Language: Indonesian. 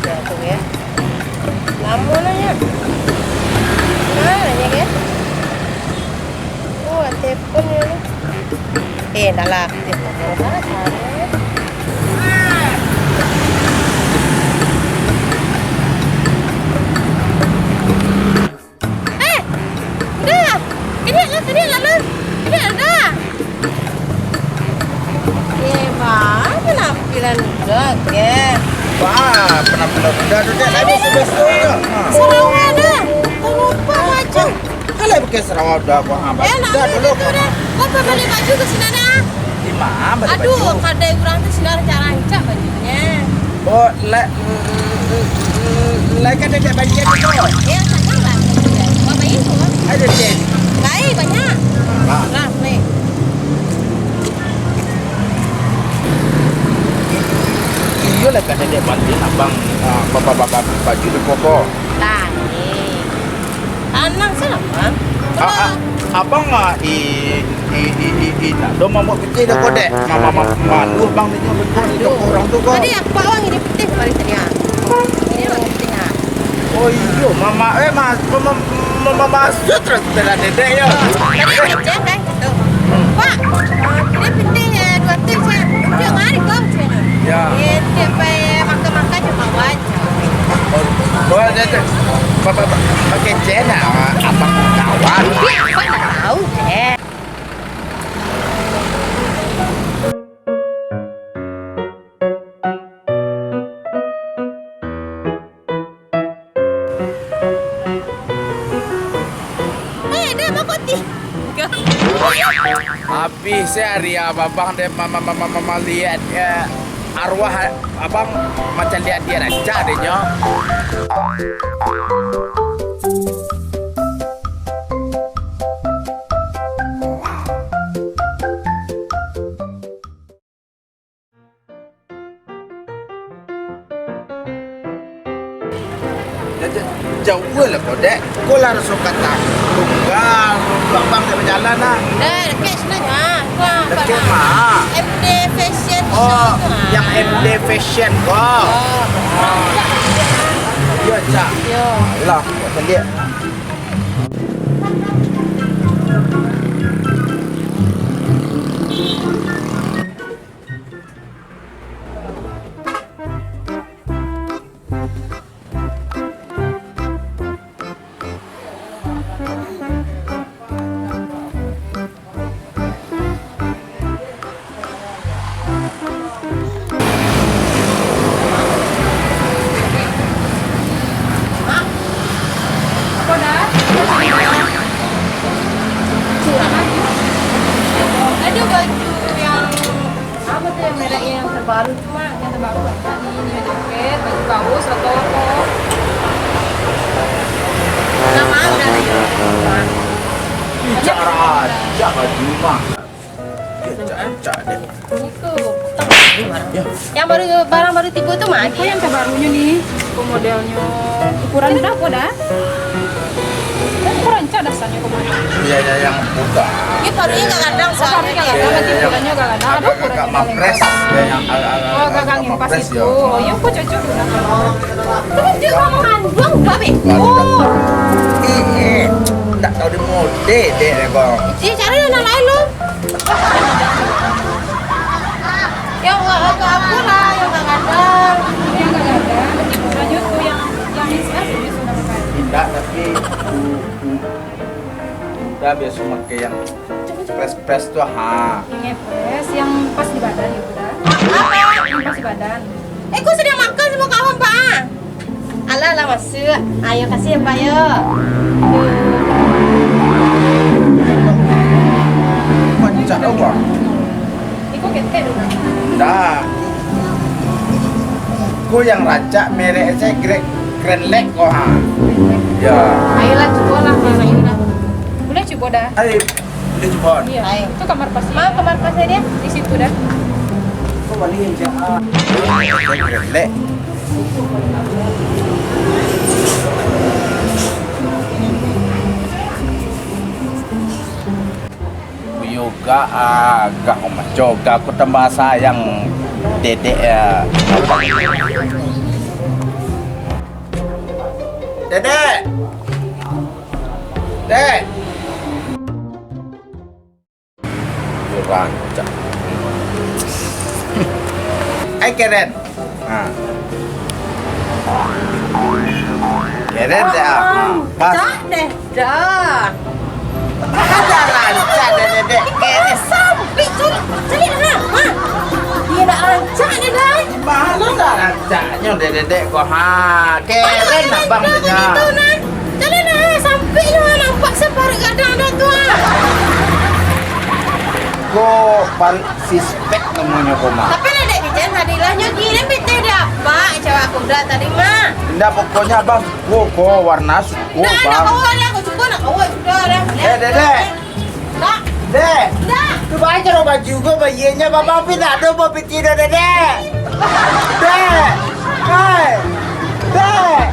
Jatuh ya. Lama nanya. Nanya ya. Oh, telepon ya. Dah lah. Telepon mana caranya? Udah. Kini lalu. Ini ada. Mana penampilan udah, ya. Wah, penampilan udah tuh dek. Lagi sudah sudah. Sarawak ada. Lupa macam. Kalau pakai Sarawak udah gua hambat. Udah dulu. Kau beli baju ke sini dah. Di mana baju? Aduh, kadang kurang tuh sinar cara hincap bajunya. Oh, lagi ada dek baju itu. Ya, kadang lah. Apa itu? Ada dek. Baik, banyak. Nah, nih. Iya lah kan dek bantuin abang bapak-bapak baju di pokok. Lah, nih. Anak siapa? Abang do mama kecil dah kau dek. Mama malu bang ni betul itu orang tu kau. Tadi aku bawa ini putih kemarin tadi. Ini orang putih ah. Oh iyo mama masuk terus telah dedek yo. Tadi kecil kan gitu. Pak, ini penting ya 2 tim saya. Dia ngari kau cina. Ya. Dia makan cuma wajah. Oh ada bapak pakai cena abang kawan. Dia apa tak tahu deh. Dah makoti. Habis sehari abang deh mama lihat arwah abang macam lihat dia raja dehnya. Jauh lah kau dek. Kau lah rasa kata tunggal abang dia berjalan lah. Dah dekat sebenarnya. Wah, Dekat mah. MD Fashion Oh, Show tu, yang MD Fashion kau. Ya, Cak. Yo. Lah, kita lihat. Ada baju yang apa tuh yang mereknya yang terbaru cuma yang terbaru ini ada jaket, baju kaos atau apa? Nama ada lagi. Cak raja baju mah. Cak deh. Itu yang baru barang baru tiba itu mah Itu yang terbarunya nih, ke modelnya ukuran berapa dah? Ukuran cak dasarnya kemana? Iya yang muda. ini barunya nggak kadang Oh, kami nggak ada, berarti ukurannya nggak ada. Ada ukurannya Agak paling mampres. pas. Yang Oh, gagang yang pas mampres, itu. ya. Oh, ya kok cocok udah kalau. Terus dia ngomong andong babe. Oh, Tak tahu dia mode dek kau. dia cari anak lain lo. Yang nggak apa lah, yang nggak kadang. Yang nggak ada, berarti ukurannya tuh yang biasa dia sudah pakai. Tidak tapi udah biasa pakai yang press tuh ha. Yang ngepres, yang pas di badan itu dah. Apa? Yang pas di badan. Kau sedang makan sama kawan pak? Alah lah masuk. Ayo kasih ya pak yo. Macam apa? Iko ketek dulu. Dah. Ku yang raja merek saya Grand Lake kok ha. Ya. Ayolah coba lah mana ini dah. Boleh coba dah. Ayo, boleh coba. Iya. Ayo. Itu kamar pasnya. Mau kamar pasnya dia? Di situ dah. Kau balik yang jahat. Grand Lake. Yo, juga agak Mas juga aku tambah sayang dedek ya. Dedek. Dek. Rancak. Keren. Nah. Keren dah. Pas. Cak deh, dah. Ada rancak dah dedek. Keren. Sampai cari dah. Dia nak rancak ni dah. Mana dah rancaknya dedek kau keren nak bang punya. Itu nah. Jalan dah sampai lah nampak separuh gadang dah tu ah. Kau paling suspek namanya kau mah. Tapi nak dek bicara hadilahnya gini bete dia apa? Cakap aku dah tadi mah. Tidak pokoknya bang, kau warna suku Dah nak bang. kawal dah, aku cuba nak kawal sudah dah. Dedek. Dah. Dek. Dah. Tu baca lo baju kau bayinya bapak pindah tu mau pikir dedek. Dek. Hai. Dek.